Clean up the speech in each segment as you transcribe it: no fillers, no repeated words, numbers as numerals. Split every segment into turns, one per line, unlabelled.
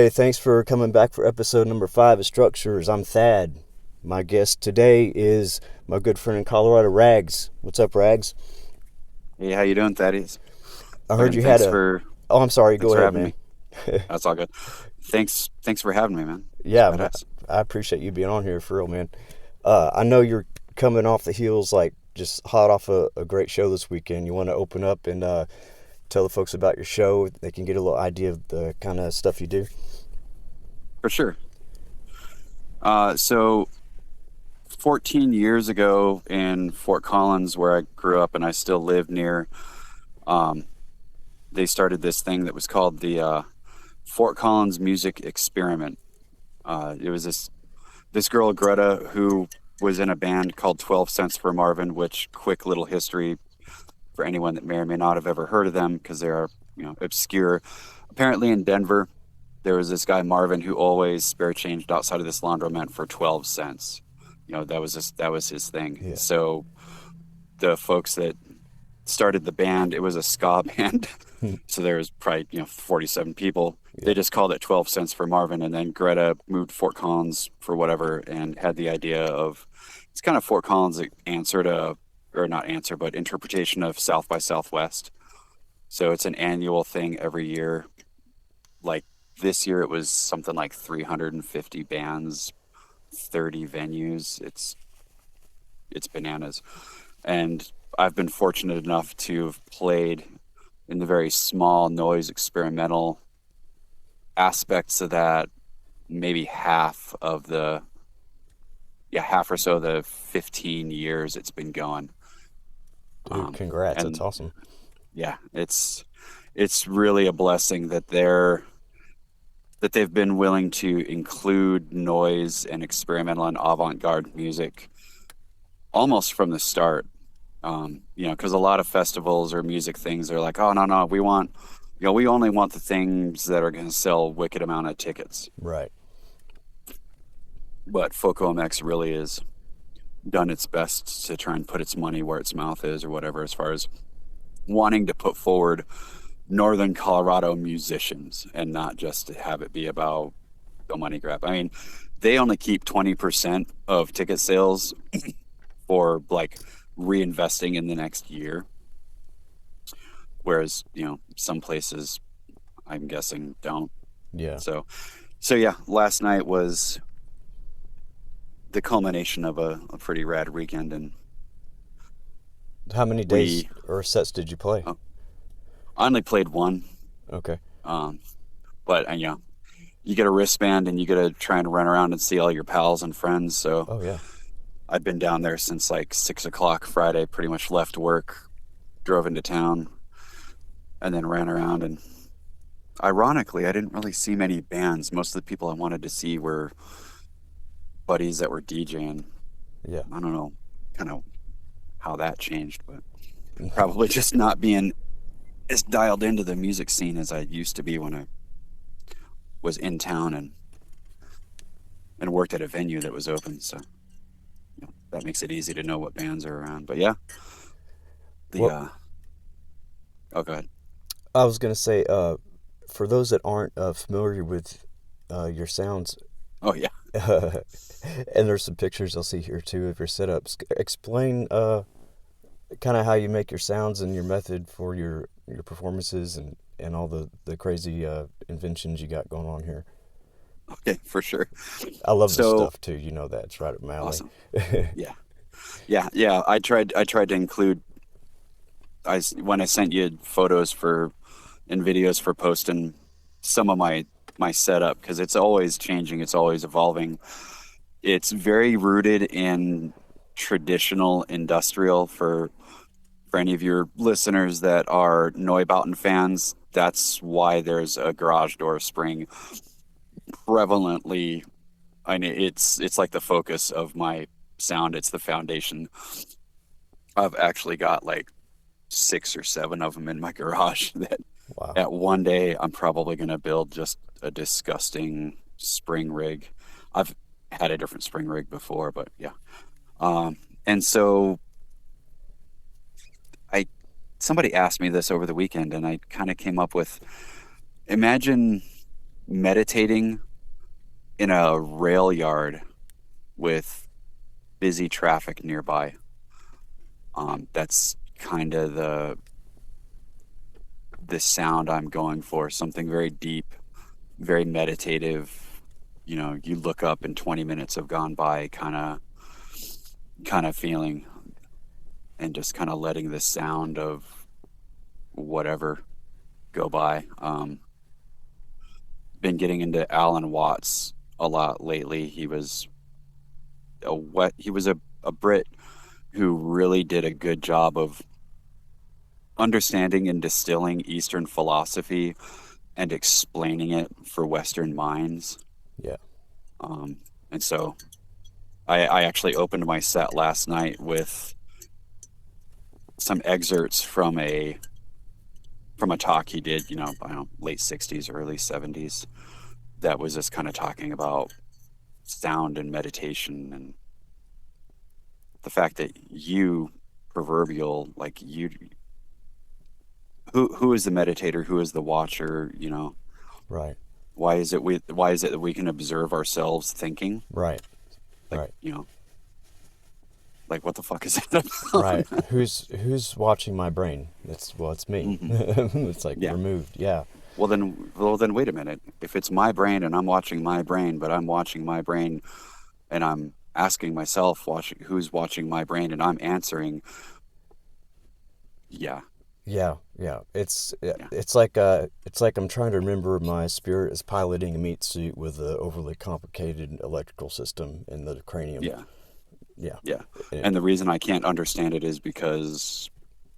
Hey, thanks for coming back for episode number 5 of Structures. I'm Thad. My guest today is my good friend in Colorado, Ragz. What's up, Ragz?
Hey, how you doing, Thaddeus?
I heard
Again,
you had
thanks
a.
for
Oh, I'm sorry.
thanks
Go
for
ahead,
having
man.
me. That's all good. Thanks for having me, man. It's
Yeah,
badass.
I appreciate you being on here for real, man. I know you're coming off the heels, like just hot off a great show this weekend. You want to open up and tell the folks about your show. They can get a little idea of the kind of stuff you do.
For sure. So 14 years ago in Fort Collins, where I grew up and I still live near, um, they started this thing that was called the Fort Collins Music Experiment. It was this girl Greta who was in a band called 12 Cents for Marvin, which quick little history for anyone that may or may not have ever heard of them because they are, obscure. Apparently in Denver, there was this guy Marvin who always spare changed outside of this laundromat for 12 cents. That was his thing.
Yeah.
So the folks that started the band, it was a ska band. So there was probably, 47 people.
Yeah.
They just called it 12 cents for Marvin. And then Greta moved to Fort Collins for whatever and had the idea of it's kind of Fort Collins' answer to, or not answer, but interpretation of South by Southwest. So it's an annual thing every year. Like this year, it was something like 350 bands, 30 venues. It's bananas. And I've been fortunate enough to have played in the very small noise experimental aspects of that, maybe half or so of the 15 years it's been going.
Dude, congrats. That's
And
awesome.
yeah, it's really a blessing that they've been willing to include noise and experimental and avant-garde music almost from the start. Because a lot of festivals or music things are like, oh no, we only want the things that are going to sell wicked amount of tickets.
Right.
But FOCOMX really has done its best to try and put its money where its mouth is, or whatever, as far as wanting to put forward Northern Colorado musicians and not just to have it be about the money grab. I mean, they only keep 20% of ticket sales for like reinvesting in the next year. Whereas, some places I'm guessing don't.
Yeah.
So yeah, last night was the culmination of a pretty rad weekend and
How many days
we
or sets did you play?
uh, I only played one.
Okay.
Um, but you get a wristband and you get to try and run around and see all your pals and friends. So
Oh, yeah.
I've been down there since like 6 o'clock Friday, pretty much left work, drove into town, and then ran around. And ironically, I didn't really see many bands. Most of the people I wanted to see were buddies that were DJing.
Yeah.
I don't know kind of how that changed, but probably just not being as dialed into the music scene as I used to be when I was in town and worked at a venue that was open. So that makes it easy to know what bands are around. But yeah, the
Well,
oh, go ahead.
I was going to say, for those that aren't familiar with your sounds,
Oh yeah.
and there's some pictures I'll see here too of your setups. Explain kind of how you make your sounds and your method for your performances and all the crazy inventions you got going on here.
Okay, for sure.
I love this
So
stuff too. You know that it's right up my alley.
awesome. Yeah, yeah. I tried to include. When I sent you photos for and videos for posting some of my setup because it's always changing, it's always evolving. It's very rooted in traditional industrial for any of your listeners that are Neubauten fans. That's why there's a garage door spring prevalently. I mean, it's like the focus of my sound. It's the foundation. I've actually got like 6 or 7 of them in my garage that
Wow.
at one day I'm probably going to build just a disgusting spring rig. I've had a different spring rig before, but yeah. And so I somebody asked me this over the weekend and I kind of came up with imagine meditating in a rail yard with busy traffic nearby. That's kind of the sound I'm going for. Something very deep, very meditative. You know, you look up and 20 minutes have gone by, kind of feeling, and just kind of letting the sound of whatever go by. Been getting into Alan Watts a lot lately. He was a Brit who really did a good job of understanding and distilling Eastern philosophy and explaining it for Western minds.
Yeah.
And so I actually opened my set last night with some excerpts from a talk he did, you know, I don't know, late 60s, early 70s, that was just kind of talking about sound and meditation, and the fact that you proverbial, like you, who is the meditator, who is the watcher, you know,
Right.
why is it that we can observe ourselves thinking,
Right.
like,
Right.
you know, like what the fuck is that
Right.
about?
Who's watching my brain? It's me.
Hmm.
It's like
Yeah.
removed. Yeah.
Well then wait a minute, if it's my brain and I'm watching my brain, but I'm watching my brain and I'm asking myself, watching, who's watching my brain, and I'm answering, yeah,
Yeah. Yeah. It's
yeah,
it's like I'm trying to remember my spirit is piloting a meat suit with an overly complicated electrical system in the cranium.
yeah,
Yeah.
yeah.
And
And the reason I can't understand it is because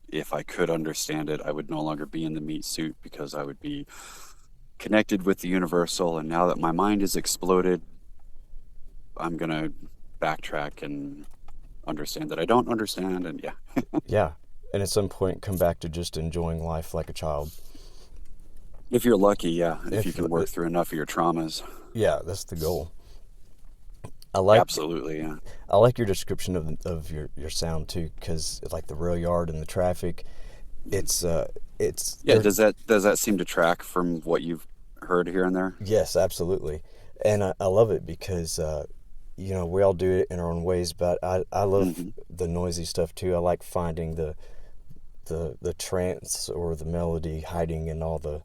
if I could understand it, I would no longer be in the meat suit, because I would be connected with the universal. And now that my mind is exploded, I'm gonna backtrack and understand that I don't understand. And yeah,
yeah. And at some point come back to just enjoying life like a child.
if you're lucky, yeah, if you
If
can work through enough of your traumas,
Yeah, that's the goal. I like
absolutely, yeah.
I like your description of your sound too, because like the rail yard and the traffic, it's
Yeah,
there.
does that seem to track from what you've heard here and there?
Yes, absolutely, and I love it because we all do it in our own ways, but I love
Hmm.
the noisy stuff too. I like finding the trance or the melody hiding in all the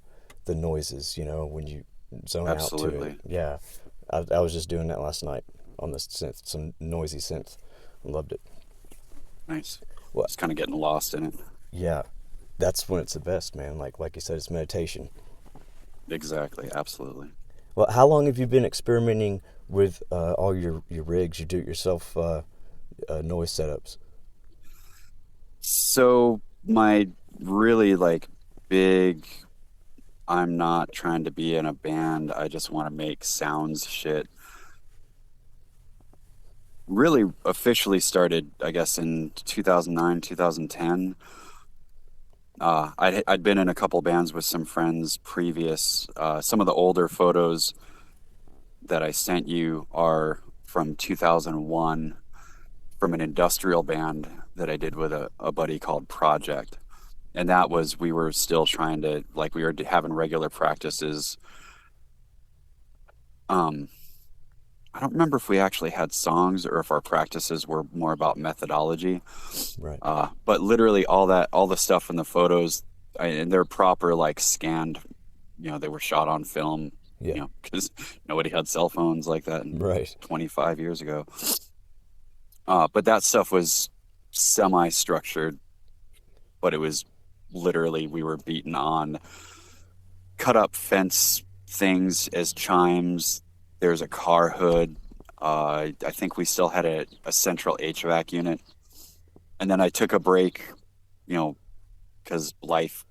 noises. When you zone out to it.
Absolutely.
Yeah, I was just doing that last night on the synth, some noisy synth. I loved it.
Nice.
Well,
Just kind of getting lost in it.
yeah, that's when it's the best, man. Like you said, it's meditation.
Exactly. Absolutely.
Well, how long have you been experimenting with all your rigs, your do-it-yourself noise setups?
So my really like big, I'm not trying to be in a band, I just want to make sounds shit, really officially started, I guess, in 2009, 2010. I'd been in a couple bands with some friends previous. Some of the older photos that I sent you are from 2001, from an industrial band that I did with a buddy called Project. And that was, we were still trying to, like, we were having regular practices. Um, I don't remember if we actually had songs or if our practices were more about methodology.
Right.
But literally all the stuff in the photos, and they're proper, like scanned, they were shot on film,
Yeah.
because nobody had cell phones like that
Right.
25 years ago. But that stuff was semi-structured, but it was literally, we were beaten on cut up fence things as chimes. There's a car hood. I think we still had a central HVAC unit. And then I took a break, you know, because life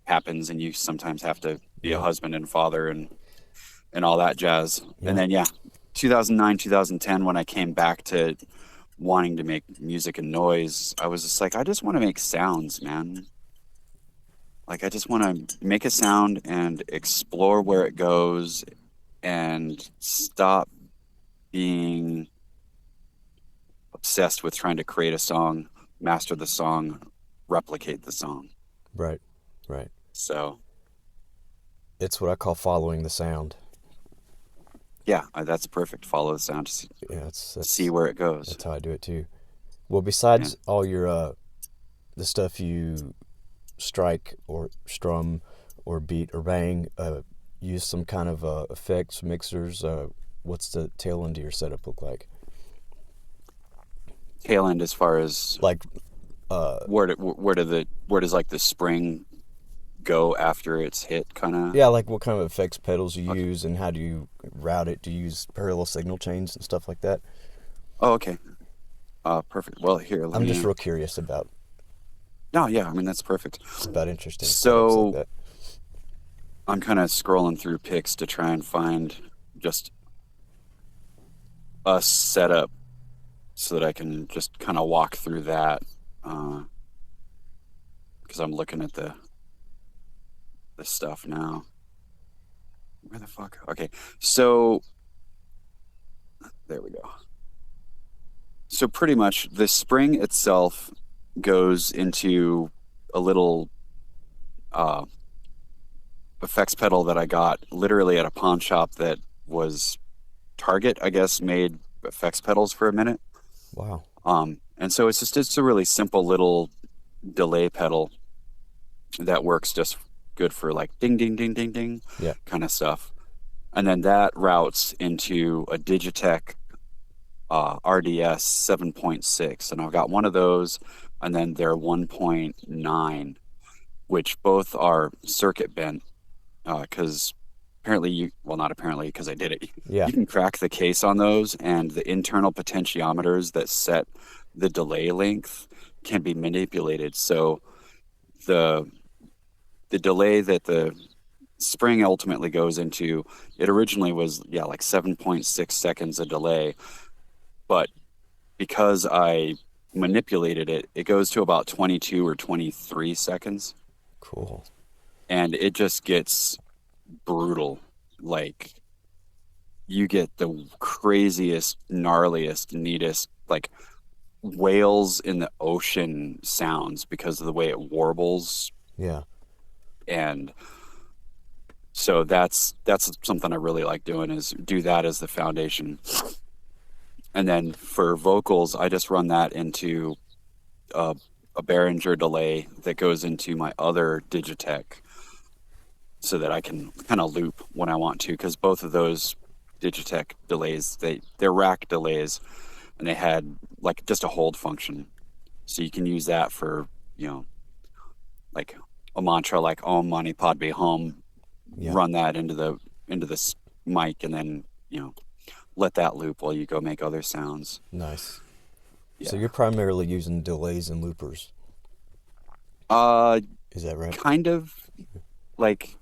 happens and you sometimes have to be a
Yeah.
husband and father and all that jazz. And
Yeah.
then, yeah, 2009, 2010, when I came back to wanting to make music and noise, I was just like, I just want to make sounds, man. Like, I just want to make a sound and explore where it goes and stop being obsessed with trying to create a song, master the song, replicate the song.
Right. Right.
So,
It's what I call following the sound.
yeah, that's perfect. Follow the sound to
Yeah,
see where it goes.
that's how I do it too. Well,
Yeah.
besides all your the stuff you strike or strum or beat or bang, use some kind of effects mixers. What's the tail end of your setup look like?
Tail end as far as
Like, uh,
where does like the spring go after it's hit, kind of.
yeah, like what kind of effects pedals you
Okay.
use and how do you route it? Do you use parallel signal chains and stuff like that?
Oh, okay. Perfect. Well, here, let
I'm just
me.
real curious
No, yeah, I mean that's perfect.
about interesting setups like
So
that.
I'm kind of scrolling through pics to try and find just a setup so that I can just kind of walk through that. Uh, because I'm looking at the stuff now. Where the fuck? Okay, so there we go. So pretty much the spring itself goes into a little uh, effects pedal that I got literally at a pawn shop that was Target, I guess, made effects pedals for a minute.
Wow.
And so it's a really simple little delay pedal that works just good for like ding ding ding ding ding
Yeah.
kind of stuff. And then that routes into a Digitech RDS 7.6, and I've got one of those, and then their 1.9, which both are circuit bent because apparently well, not apparently, because I did it.
Yeah.
You can crack the case on those, and the internal potentiometers that set the delay length can be manipulated. So the the delay that the spring ultimately goes into, it originally was, yeah, like 7.6 seconds a delay, but because I manipulated it, it goes to about 22 or 23 seconds,
Cool.
and it just gets brutal. Like, you get the craziest, gnarliest, neatest, like whales in the ocean sounds because of the way it warbles.
Yeah.
And so that's something I really like doing, is do that as the foundation. And then for vocals, I just run that into a, a Behringer delay that goes into my other Digitech so that I can kind of loop when I want to, because both of those Digitech delays, they're rack delays, and they had like just a hold function. So you can use that for, like a mantra like Om Mani Padme Hum,
Yeah.
run that into this mic, and then, let that loop while you go make other sounds.
Nice. So
Yeah.
you're primarily using delays and loopers.
Uh,
Is that right?
kind of, like,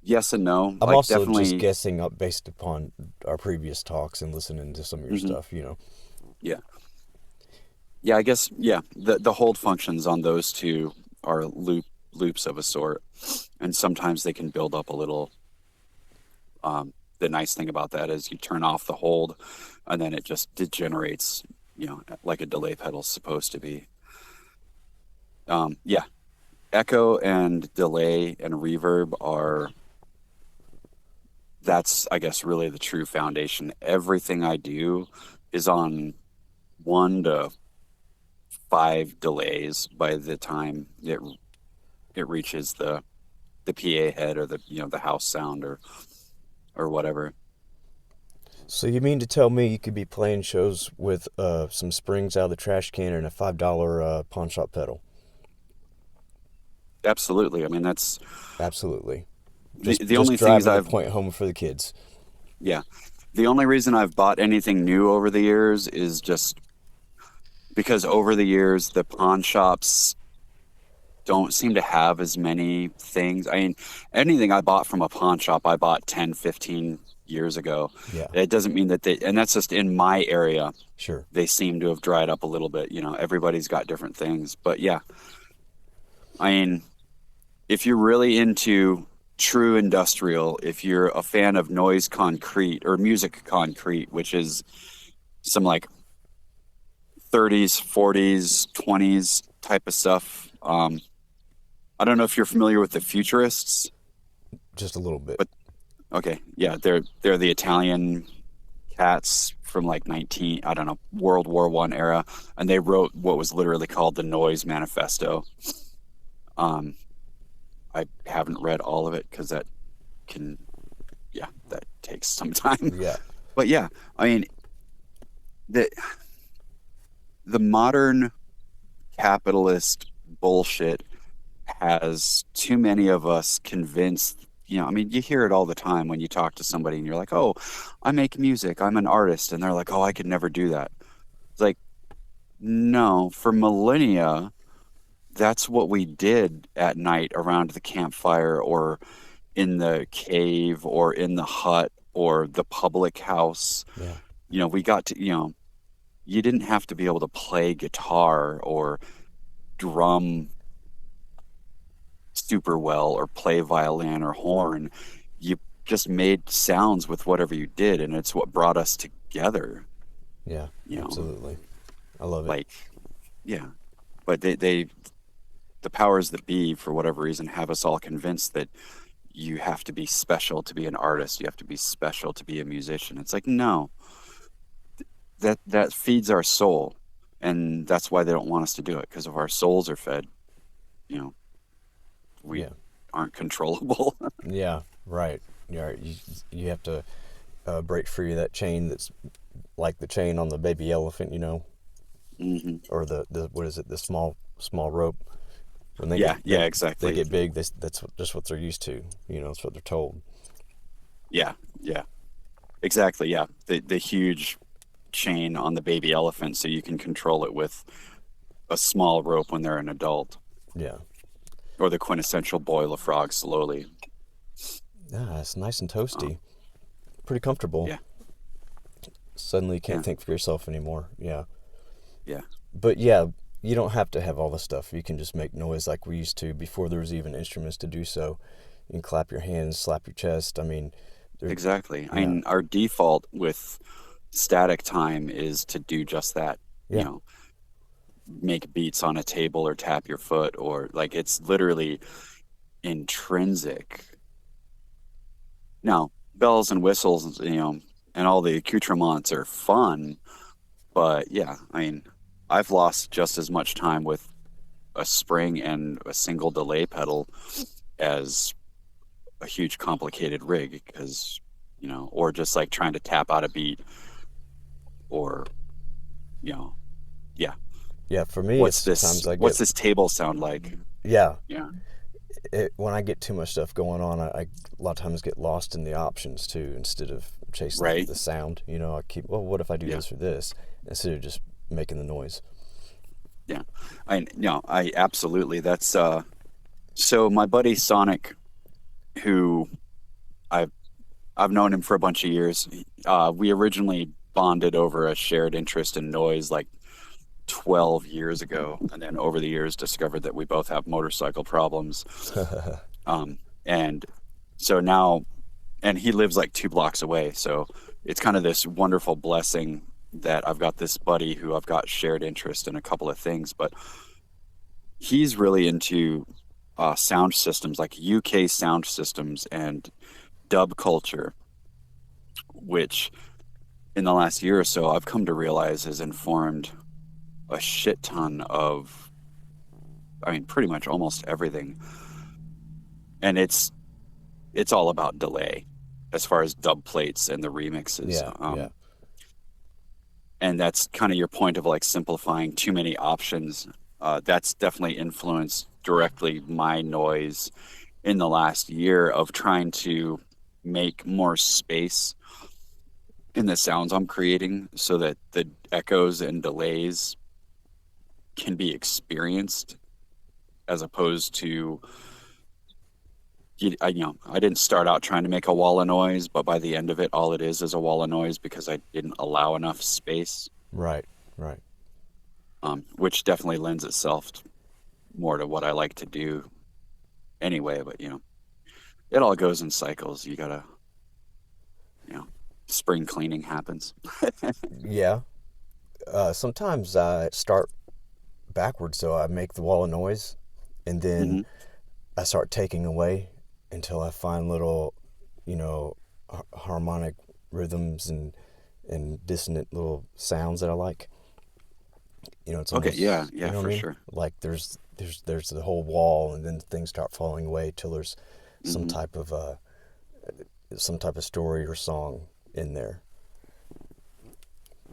yes and no.
I'm
Like,
also just
definitely.
guessing up based upon our previous talks and listening to some of your
Mhm.
stuff.
Yeah. Yeah, I guess, yeah. The hold functions on those two are loops of a sort, and sometimes they can build up a little. The nice thing about that is you turn off the hold, and then it just degenerates, like a delay pedal's supposed to be. Yeah, echo and delay and reverb are, that's, I guess, really the true foundation. Everything I do is on 1 to 5 delays by the time it reaches the PA head, or the house sound, or whatever.
So you mean to tell me you could be playing shows with some springs out of the trash can and a $5 pawn shop pedal?
Absolutely. I mean, that's
Absolutely.
the
Just
only things
driving the
I've
point home for the kids.
yeah. The only reason I've bought anything new over the years is just because over the years the pawn shops don't seem to have as many things. I mean, anything I bought from a pawn shop, I bought 10, 15 years ago.
Yeah.
It doesn't mean that and that's just in my area.
Sure.
They seem to have dried up a little bit. Everybody's got different things. But yeah, I mean, if you're really into true industrial, if you're a fan of noise concrete or music concrete, which is some like 30s, 40s, 20s type of stuff. I don't know if you're familiar with the Futurists,
Just a little bit.
but Okay, yeah, they're the Italian cats from like 19, I don't know, World War One era, and they wrote what was literally called the Noise Manifesto. Um, I haven't read all of it because that can, yeah, that takes some time.
Yeah.
But yeah, I mean, the the modern capitalist bullshit has too many of us convinced, I mean, you hear it all the time when you talk to somebody and you're like, "Oh, I make music, I'm an artist." And they're like, "Oh, I could never do that." It's like, no, for millennia, that's what we did at night around the campfire or in the cave or in the hut or the public house.
Yeah.
We got to, you didn't have to be able to play guitar or drum super well or play violin or horn. You just made sounds with whatever you did, and it's what brought us together,
Yeah.
you know,
Absolutely. I love it.
like, yeah. But the powers that be, for whatever reason, have us all convinced that you have to be special to be an artist. You have to be special to be a musician. It's like, no, that feeds our soul. And that's why they don't want us to do it, because if our souls are fed, you know, we
Yeah.
aren't controllable.
Yeah. Right. Yeah. You have to break free of that chain that's like the chain on the baby elephant,
Hmm.
or the what is it? The small rope. When
Yeah, yeah,
they
exactly.
get big, that's just what they're used to. That's what they're told.
Yeah, yeah, exactly. Yeah, the huge chain on the baby elephant, so you can control it with a small rope when they're an adult,
Yeah.
or the quintessential boil a frog slowly.
Yeah. It's nice and toasty.
Um,
Pretty comfortable.
yeah,
Suddenly you can't
yeah,
think for yourself anymore. Yeah.
yeah,
But yeah, you don't have to have all this stuff. You can just make noise like we used to before there was even instruments to do so. You can clap your hands, slap your chest. I mean, there,
exactly. I
yeah,
mean, our default with static time is to do just that. You
yeah,
know, make beats on a table or tap your foot, or like it's literally intrinsic. Now, bells and whistles, and all the accoutrements are fun, but yeah, I mean, I've lost just as much time with a spring and a single delay pedal as a huge complicated rig because, or just like trying to tap out a beat or, you know, yeah,
yeah. For me, it's sometimes I get,
what's this table sound like?
yeah,
Yeah.
when I get too much stuff going on, I a lot of times get lost in the options too instead of chasing
Right.
the sound. I keep, well, what if I do
Yeah.
this or this instead of just making the noise?
Yeah. I absolutely, that's, so my buddy Sonic, who I've I've known him for a bunch of years. We originally bonded over a shared interest in noise like 12 years ago, and then over the years discovered that we both have motorcycle problems. And so now, and he lives like 2 blocks away. So it's kind of this wonderful blessing that I've got this buddy who I've got shared interest in a couple of things, but he's really into sound systems, like UK sound systems and dub culture, which in the last year or so I've come to realize has informed a shit ton of, I mean, pretty much almost everything. And it's all about delay as far as dub plates and the remixes.
Yeah, yeah,
And that's kind of your point of like simplifying too many options. That's definitely influenced directly my noise in the last year of trying to make more space in the sounds I'm creating so that the echoes and delays can be experienced as opposed to I didn't start out trying to make a wall of noise, but by the end of it, all it is a wall of noise because I didn't allow enough space,
right, right.
which definitely lends itself more to what I like to do anyway. But it all goes in cycles. You gotta, you know, spring cleaning happens.
Yeah. Sometimes I start backwards, so I make the wall of noise, and then
Hmm.
I start taking away until I find little you know, harmonic rhythms and dissonant little sounds that I like. You know, it's
Okay, yeah,
almost, you
yeah,
know what I
for
mean?
sure.
Like there's the whole wall, and then things start falling away till there's some
Hmm.
type of some type of story or song in there.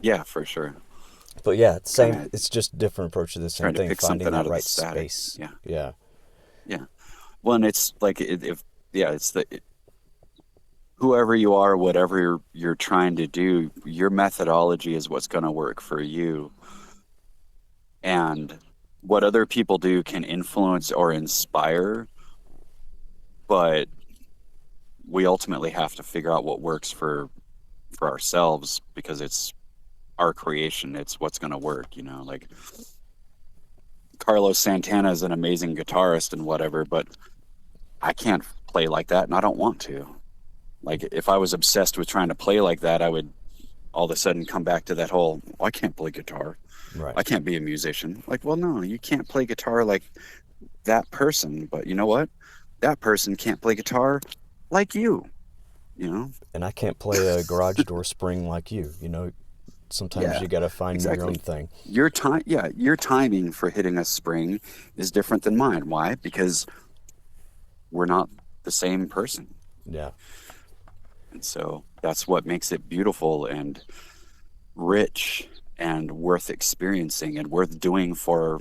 Yeah, for sure.
But yeah,
Kind
same.
of
It's just different approach to the same
trying to
thing.
pick
Finding
something
that
out of the
right
static.
space.
Yeah,
Yeah,
yeah. Well, and it's like if yeah, it's whoever you are, whatever you're trying to do, your methodology is what's going to work for you. And what other people do can influence or inspire, but we ultimately have to figure out what works for ourselves because it's our creation. It's what's going to work, you know. Like Carlos Santana is an amazing guitarist and whatever, but I can't play like that and I don't want to. Like if I was obsessed with trying to play like that, I would all of a sudden come back to that whole, "Oh, I can't play guitar.
right.
I can't be a musician." Like, well, no, you can't play guitar like that person, but you know what? That person can't play guitar like you know?
And I can't play a garage door spring like you. You know, sometimes
Yeah,
you got to find your own
exactly.
thing.
Your timing for hitting a spring is different than mine. Why? Because we're not the same person.
Yeah,
And so that's what makes it beautiful and rich and worth experiencing and worth doing for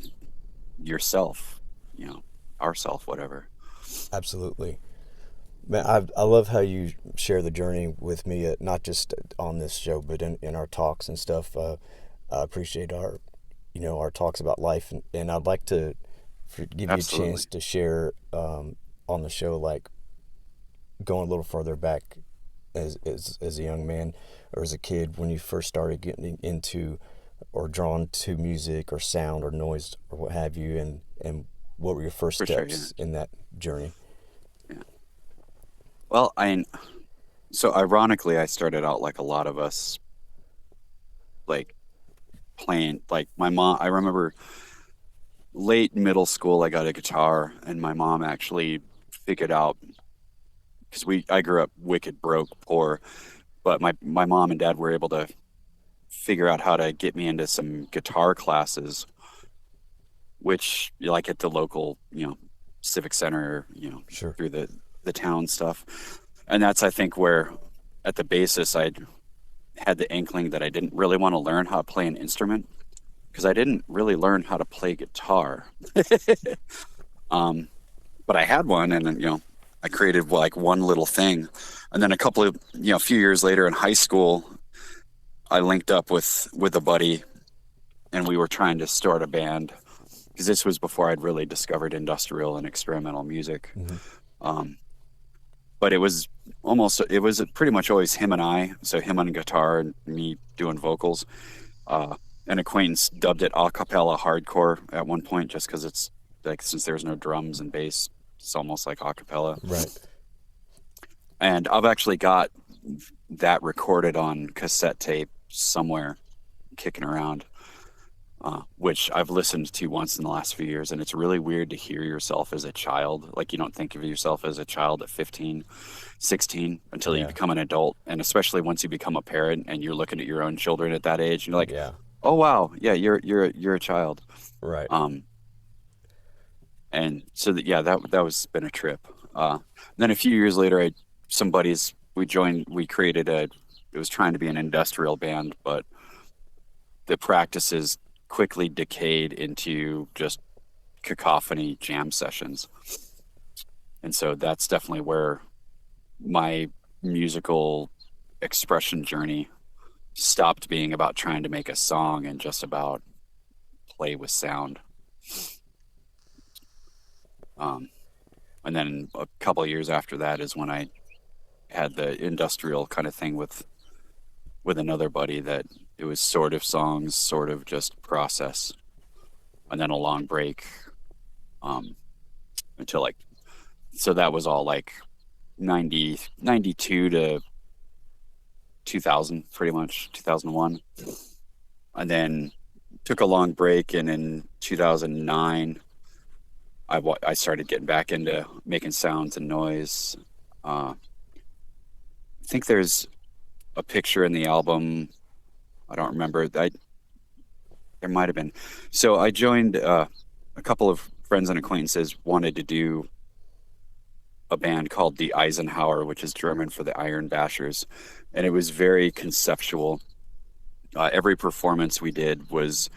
yourself, you know, ourself, whatever.
absolutely. Man, I love how you share the journey with me, not just on this show, but in our talks and stuff. I appreciate our, you know, our talks about life, and I'd like to give you a chance
Absolutely.
to share on the show, like going a little further back as a young man or as a kid when you first started getting into or drawn to music or sound or noise or what have you, and what were your first
For sure. Yeah.
steps in that journey?
Yeah. Well, so ironically, I started out like a lot of us, like playing, like my mom, I remember late middle school, I got a guitar and my mom actually figured out because I grew up wicked broke, poor, but my mom and dad were able to figure out how to get me into some guitar classes, which like at the local, you know, civic center, you know,
Sure.
through the town stuff. And that's I think where at the basis I had the inkling that I didn't really want to learn how to play an instrument because I didn't really learn how to play guitar. Um, but I had one, and you know, I created like one little thing, and then a couple of a few years later in high school, I linked up with a buddy, and we were trying to start a band because this was before I'd really discovered industrial and experimental music.
Hmm.
Um, but it was pretty much always him and I, so him on guitar and me doing vocals. An acquaintance dubbed it a cappella hardcore at one point, just because it's like since there's no drums and bass, it's almost like a cappella.
Right.
And I've actually got that recorded on cassette tape somewhere, kicking around, which I've listened to once in the last few years. And it's really weird to hear yourself as a child. Like you don't think of yourself as a child at 15, 16 until you
Yeah.
become an adult. And especially once you become a parent and you're looking at your own children at that age, and you're like,
Yeah.
oh wow, yeah, you're a child.
Right.
Um, and so yeah, that was been a trip. Then a few years later, some buddies we created it was trying to be an industrial band, but the practices quickly decayed into just cacophony jam sessions. And so that's definitely where my musical expression journey stopped being about trying to make a song and just about play with sound. Um, and then a couple of years after that is when I had the industrial kind of thing with another buddy that it was sort of songs, sort of just process, and then a long break um, until like so that was all like 92 to 2000, pretty much 2001, and then took a long break, and in 2009 I started getting back into making sounds and noise. Uh, think there's a picture in the album. I don't remember. There might have been. So I joined a couple of friends and acquaintances wanted to do a band called the Eisenhower, which is German for the Iron Bashers, and it was very conceptual. Every performance we did was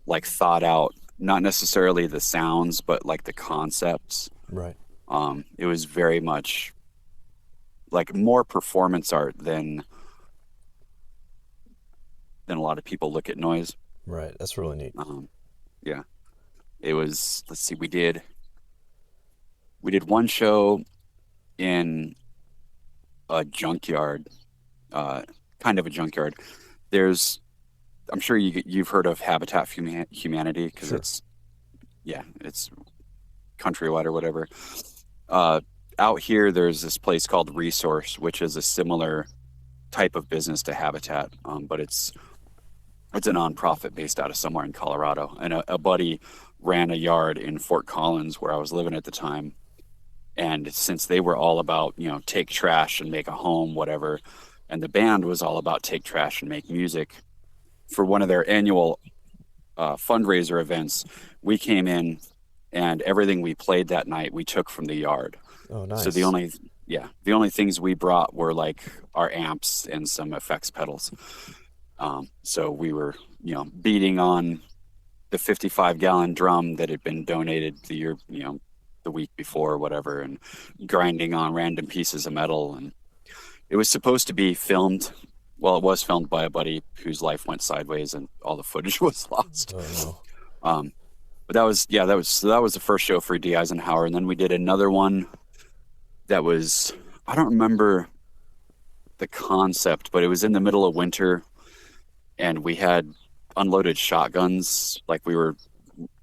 like thought out, not necessarily the sounds, but like the concepts.
Right.
It was very much like more performance art than a lot of people look at noise.
Right. That's really neat.
Yeah, it was. Let's see, we did one show in a junkyard, uh, kind of a junkyard. There's, I'm sure you've heard of Habitat for Humanity because
Sure.
it's countrywide or whatever. Out here, there's this place called Resource, which is a similar type of business to Habitat, but it's a nonprofit based out of somewhere in Colorado. And a buddy ran a yard in Fort Collins where I was living at the time. And since they were all about, take trash and make a home, whatever, and the band was all about take trash and make music, for one of their annual fundraiser events, we came in and everything we played that night we took from the yard.
Oh, nice.
So the only things we brought were like our amps and some effects pedals. So we were, beating on the 55-gallon drum that had been donated the year, the week before or whatever, and grinding on random pieces of metal. And it was supposed to be filmed. Well, it was filmed by a buddy whose life went sideways and all the footage was lost.
Oh,
But that was the first show for D. Eisenhower. And then we did another one that was, I don't remember the concept, but it was in the middle of winter and we had unloaded shotguns. Like we were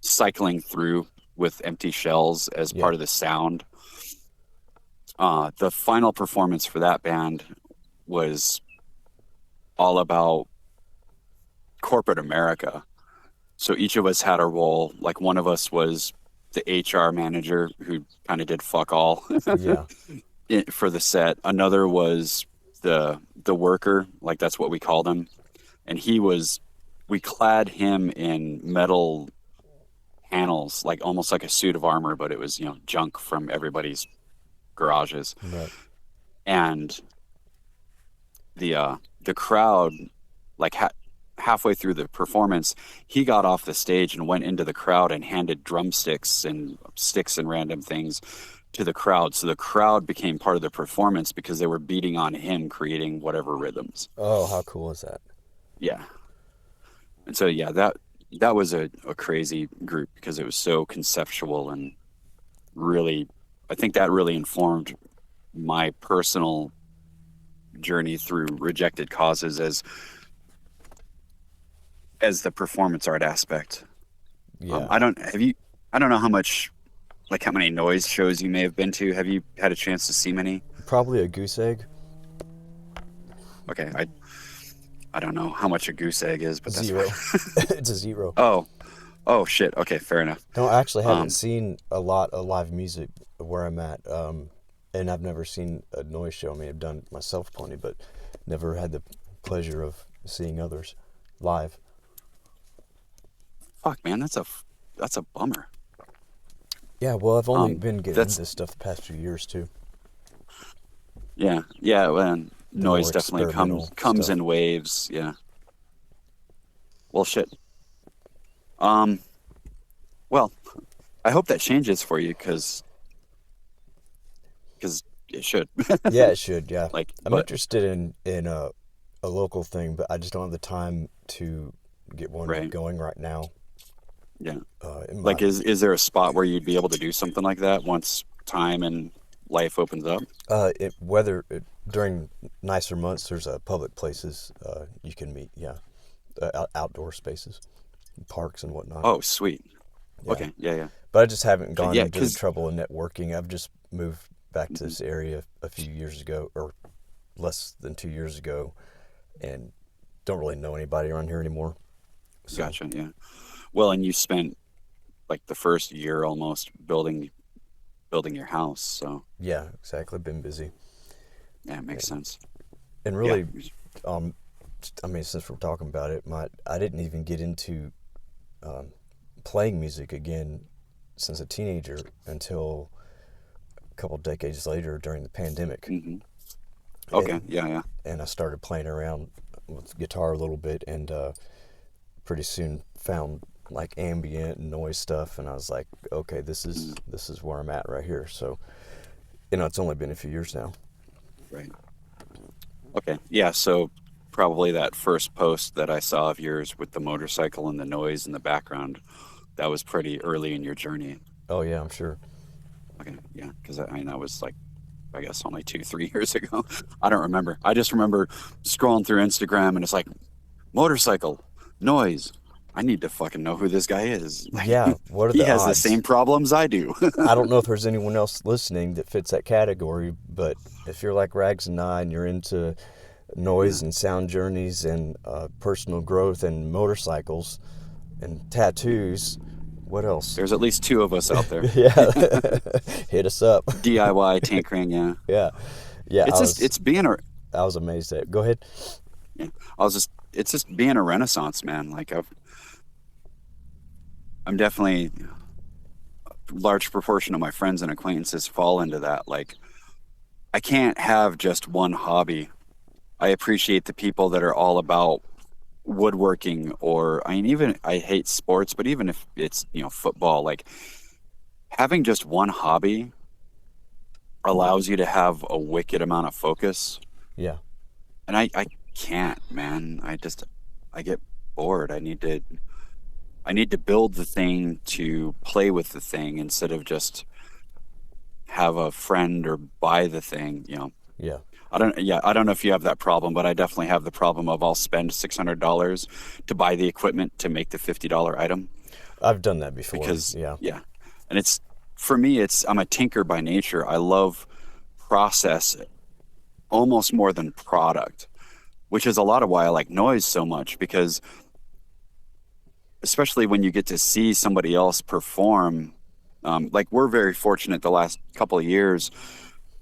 cycling through with empty shells as part of the sound. The final performance for that band was all about corporate America. So each of us had a role. Like one of us was the HR manager who kind of did fuck all
yeah.
for the set. Another was the worker, like that's what we called him. And we clad him in metal panels, like almost like a suit of armor, but it was, junk from everybody's garages.
Right.
And the crowd, like halfway through the performance, he got off the stage and went into the crowd and handed drumsticks and sticks and random things to the crowd. So the crowd became part of the performance because they were beating on him, creating whatever rhythms.
Oh, how cool is that?
Yeah. And so, that was a crazy group because it was so conceptual and really, I think that really informed my personal journey through Rejected Causes as the performance art aspect.
Yeah.
I don't know how many noise shows you may have been to. Have you had a chance to see many?
Probably a goose egg.
Okay, I don't know how much a goose egg is, but that's
0. It's a 0.
Oh shit. Okay, fair enough.
No, I actually haven't seen a lot of live music where I'm at, and I've never seen a noise show. I mean, I've done myself plenty, but never had the pleasure of seeing others live.
Fuck, man, that's a bummer.
Yeah, well, I've only been getting
that's-
into this stuff the past few years too.
Yeah, well, noise
more
definitely
experimental
comes
stuff.
in waves. Yeah. Well, shit. Well, I hope that changes for you because it should.
Yeah, it should. Yeah, I'm
but-
interested in a local thing, but I just don't have the time to get one
Right.
going right now.
Yeah.
In
Is there a spot where you'd be able to do something like that once time and life opens up?
During nicer months, there's public places you can meet. Yeah, outdoor spaces, parks and whatnot.
Oh, sweet.
Yeah.
Okay. Yeah.
But I just haven't gone
Yeah,
into the
'cause-
trouble of networking. I've just moved back to this area a few years ago, or less than 2 years ago, and don't really know anybody around here anymore. So,
Gotcha. Yeah. Well, and you spent like the first year almost building your house, so
yeah, exactly. Been busy.
yeah, it makes sense.
And
Yeah.
really, um, I mean, since we're talking about it, I didn't even get into um, playing music again since a teenager until a couple decades later during the pandemic.
Hmm. Okay.
And
Yeah. Yeah.
and I started playing around with guitar a little bit, and pretty soon found like ambient and noise stuff, and I was like, okay,
Hmm.
this is where I'm at right here. So, you know, it's only been a few years now.
Right. Okay. Yeah. So probably that first post that I saw of yours with the motorcycle and the noise in the background, that was pretty early in your journey.
Oh yeah, I'm sure.
Okay. Yeah. Because I mean, that was like, I guess only 2, 3 years ago. I don't remember. I just remember scrolling through Instagram and it's like motorcycle noise. I need to fucking know who this guy is. Like
Yeah, what are
he
the
has the same
odds?
problems I do.
I don't know if there's anyone else listening that fits that category, but if you're like Rags and I and you're into
Yeah.
noise and sound journeys and personal growth and motorcycles and tattoos, what else?
There's at least two of us out there.
Yeah, hit us up.
DIY tinkering, yeah.
Yeah, yeah.
It's just it's being a
I was amazed at it. Go ahead.
yeah, I was just it's just being a renaissance man. Like I'm definitely large proportion of my friends and acquaintances fall into that. Like I can't have just one hobby. I appreciate the people that are all about woodworking or I mean even I hate sports, but even if it's, football, like having just one hobby allows you to have a wicked amount of focus.
Yeah,
And I can't, man. I get bored. I need to build the thing to play with the thing instead of just have a friend or buy the thing.
yeah.
I don't know if you have that problem, but I definitely have the problem of I'll spend $600 to buy the equipment to make the $50 item
I've done that before.
because
Yeah,
yeah. And for me I'm a tinker by nature. I love process almost more than product, which is a lot of why I like noise so much because especially when you get to see somebody else perform. Like we're very fortunate the last couple of years.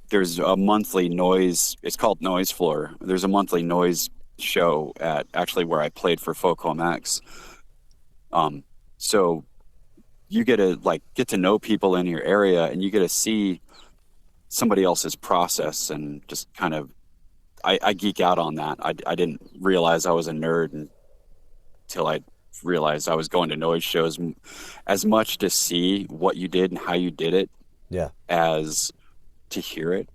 There's a monthly noise. It's called Noise Floor. There's a monthly noise show at actually where I played for Focom X. Um, so you get to know people in your area, and you get to see somebody else's process, and just kind of I geek out on that. I didn't realize I was a nerd until I realized I was going to noise shows as much to see what you did and how you did it
yeah,
as to hear it.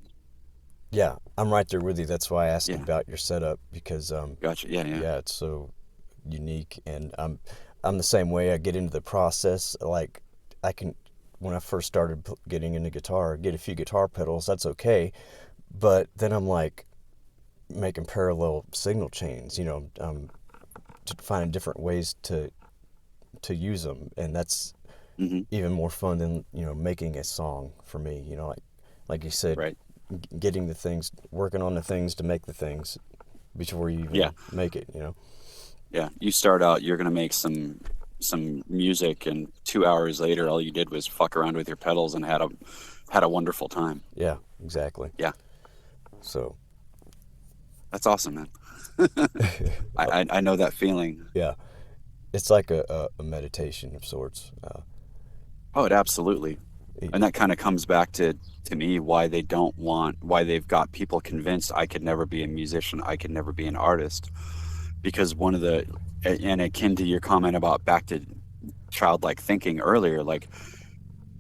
yeah. I'm right there with you. That's why I asked
Yeah,
about your setup because
gotcha. Yeah, yeah.
yeah, it's so unique, and I'm the same way. I get into the process. Like I can, when I first started getting into guitar, get a few guitar pedals. That's okay, but then I'm like making parallel signal chains. To finding different ways to use them, and that's
Hmm.
even more fun than making a song for me. Like you said,
Right.
getting the things, working on the things to make the things before you
Yeah,
even make it.
yeah. You start out, you're gonna make some music, and 2 hours later, all you did was fuck around with your pedals and had a wonderful time.
Yeah, exactly.
Yeah,
So
that's awesome, man. I know that feeling.
yeah, it's like a meditation of sorts.
Oh, it absolutely.
Y-
And that kind of comes back to me why they've got people convinced I could never be a musician, I could never be an artist. Because and akin to your comment about back to childlike thinking earlier, like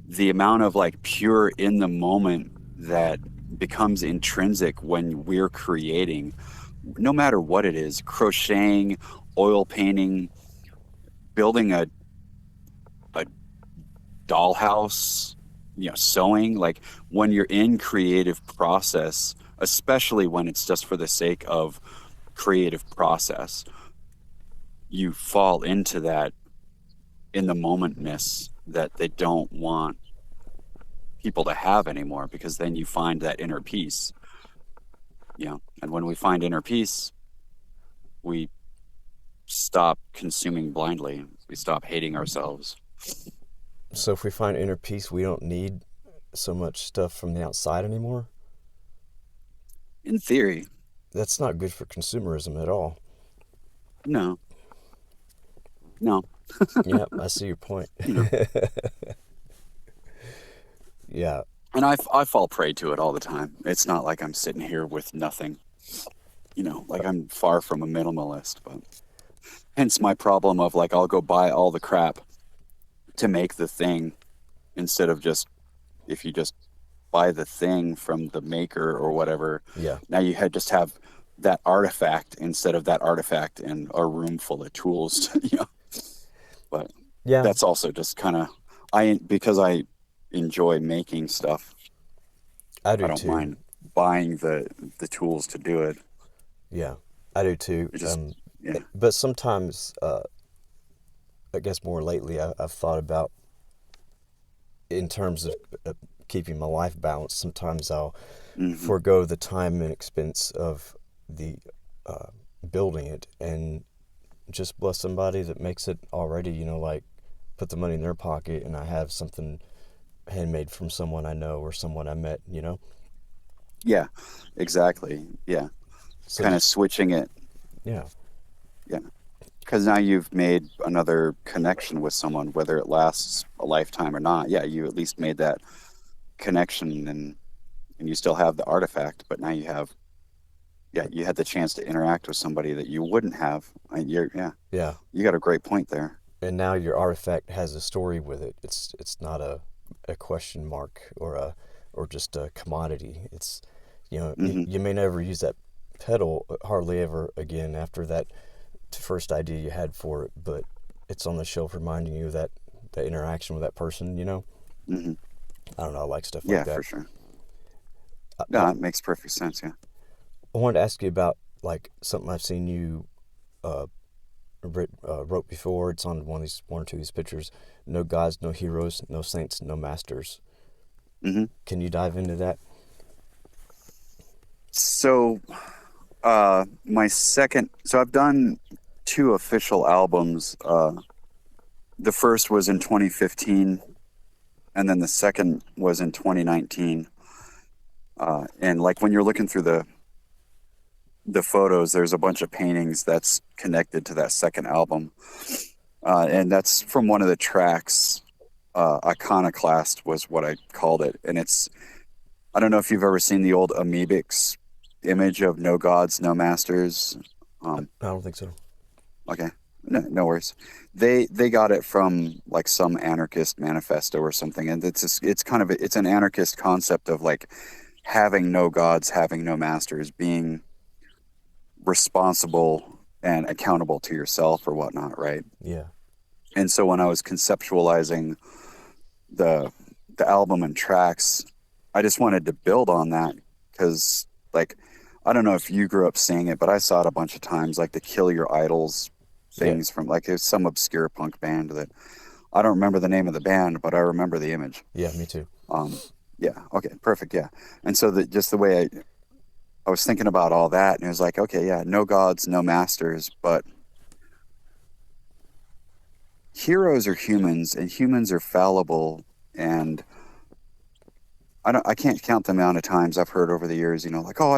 the amount of like pure in the moment that becomes intrinsic when we're creating, no matter what it is, crocheting, oil painting, building a dollhouse, sewing, like when you're in creative process, especially when it's just for the sake of creative process, you fall into that in the momentness that they don't want people to have anymore, because then you find that inner peace, and when we find inner peace, we stop consuming blindly, we stop hating ourselves.
So if we find inner peace, we don't need so much stuff from the outside anymore.
In theory,
that's not good for consumerism at all.
No, no,
Yep, I see your point.
you know.
Yeah,
And I fall prey to it all the time. It's not like I'm sitting here with nothing, like I'm far from a minimalist, but hence my problem of like I'll go buy all the crap to make the thing instead of just if you just buy the thing from the maker or whatever.
yeah,
Now you just have that artifact instead of that artifact in a room full of tools, But
yeah.
that's also just kind of because I enjoy making stuff.
I
I
do
don't
too.
mind buying the tools to do it.
Yeah, I do too.
It just yeah.
But sometimes, I guess more lately, I've thought about in terms of keeping my life balanced. Sometimes I'll
Hmm.
forego the time and expense of the uh, building it and just bless somebody that makes it already. Like put the money in their pocket, and I have something handmade from someone I know or someone I met.
Yeah, exactly. Yeah,
So
kind of
just
switching it.
yeah,
Yeah, because now you've made another connection with someone, whether it lasts a lifetime or not. Yeah, you at least made that connection, and you still have the artifact, but now you have yeah, you had the chance to interact with somebody that you wouldn't have. Yeah,
yeah.
you got a great point there.
And now your artifact has a story with it. It's not a question mark or just a commodity. It's
Hmm.
you may never use that pedal hardly ever again after that first idea you had for it, but it's on the shelf reminding you of that interaction with that person.
Hmm.
I don't know. I like stuff like
Yeah,
that.
for sure.
I, I,
No, it makes perfect sense. Yeah.
I wanted to ask you about like something I've seen you uh, wrote before. It's on one or two of these pictures. No gods, no heroes, no saints, no masters.
Hmm.
Can you dive into that?
So, so I've done two official albums. The first was in 2015, and then the second was in 2019. And like when you're looking through the photos, there's a bunch of paintings that's connected to that second album, and that's from one of the tracks. Iconoclast was what I called it, and I don't know if you've ever seen the old Amoebics image of no gods, no masters. Um,
I don't think so.
okay, no worries. They got it from like some anarchist manifesto or something, and it's kind of it's an anarchist concept of like having no gods, having no masters, being responsible and accountable to yourself or whatnot, right?
Yeah,
And so when I was conceptualizing the the album and tracks, I just wanted to build on that because like I don't know if you grew up seeing it, but I saw it a bunch of times, like the Kill Your Idols
yeah,
things from like it's some obscure punk band that I don't remember the name of the band, but I remember the image.
yeah. Me too.
Um, yeah, okay, perfect, yeah. And so just the way I was thinking about all that, and it was like, okay, yeah, no gods, no masters, but heroes are humans, and humans are fallible, and I can't count the amount of times I've heard over the years, like, oh,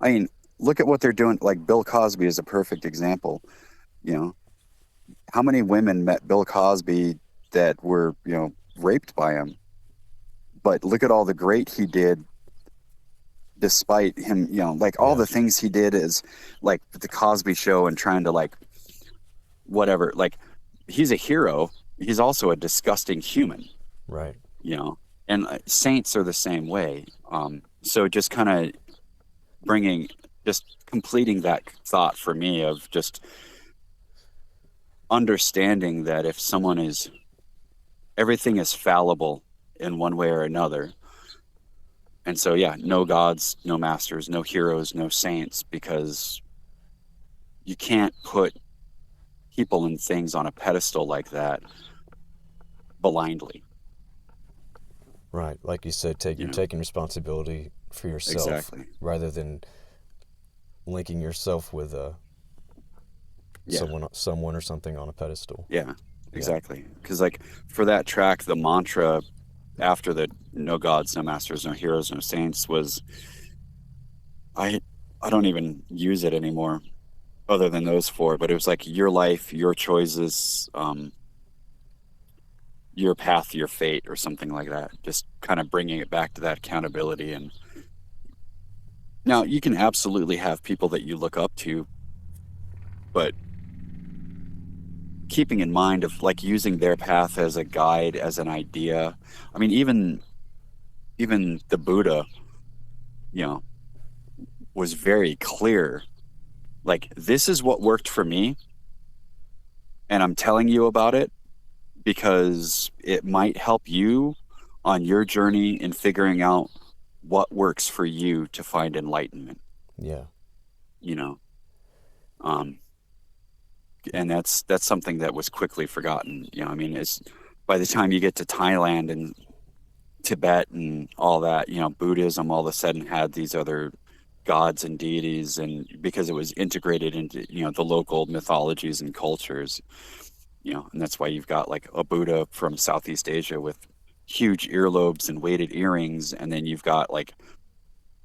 I mean, look at what they're doing. Like Bill Cosby is a perfect example. You know, how many women met Bill Cosby that were, raped by him? But look at all the great he did despite him, like all
Yeah,
the things he did is like the Cosby Show and trying to like whatever. Like he's a hero. He's also a disgusting human,
right.
you know. And saints are the same way. So just kind of bringing, just completing that thought for me of just understanding that if everything is fallible in one way or another. And so, yeah, no gods, no masters, no heroes, no saints, because you can't put people and things on a pedestal like that blindly,
Right. Like you said,
you
you're
know?
taking responsibility for yourself
Exactly.
rather than linking yourself with
Yeah.
someone or something on a pedestal.
Yeah.
Yeah.
Exactly. Because, like, for that track, the mantra after the no gods, no masters, no heroes, no saints was I I don't even use it anymore other than those four, but it was like your life, your choices, your path, your fate, or something like that. Just kind of bringing it back to that accountability. And now you can absolutely have people that you look up to, but keeping in mind of like using their path as a guide, as an idea. I mean, even the Buddha, you know, was very clear. Like, this is what worked for me, and I'm telling you about it because it might help you on your journey in figuring out what works for you to find enlightenment,
Yeah.
you know. Um, and that's something that was quickly forgotten. You know, I mean, it's by the time you get to Thailand and Tibet and all that, you know, Buddhism all of a sudden had these other gods and deities, and because it was integrated into, you know, the local mythologies and cultures, you know, and that's why you've got like a Buddha from Southeast Asia with huge earlobes and weighted earrings, and then you've got like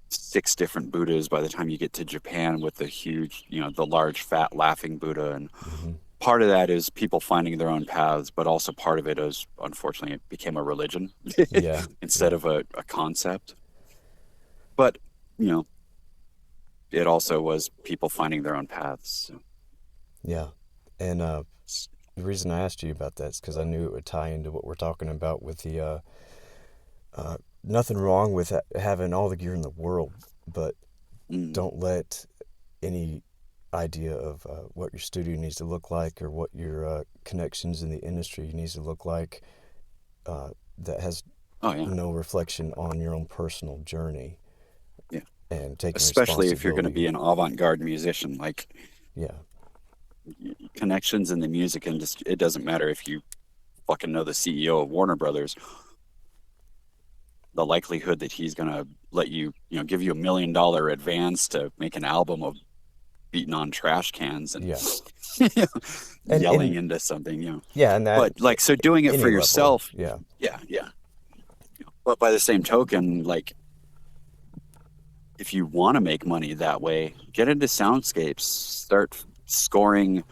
six different Buddhas by the time you get to Japan with the huge, you know, the large fat laughing Buddha. And
Hmm.
part of that is people finding their own paths, but also part of it is, unfortunately, it became a religion
Yeah.
instead
Yeah.
of a concept. But, you know, it also was people finding their own paths. So,
Yeah. And the reason I asked you about that is because I knew it would tie into what we're talking about with the nothing wrong with having all the gear in the world, but
mm,
don't let any idea of what your studio needs to look like or what your connections in the industry needs to look like that has
oh, yeah.
no reflection on your own personal journey
Yeah.
and taking
Especially if you're going to
responsibility.
be an avant garde musician, like
Yeah.
connections in the music industry. It doesn't matter if you fucking know the CEO of Warner Brothers, the likelihood that he's going to let you, you know, give you $1 million advance to make an album of beating on trash cans and
Yeah.
yelling
And
into something, you know.
yeah, and that
But like, so doing it for
any level.
yourself,
Yeah.
yeah, yeah. But by the same token, like, if you want to make money that way, get into soundscapes, start scoring,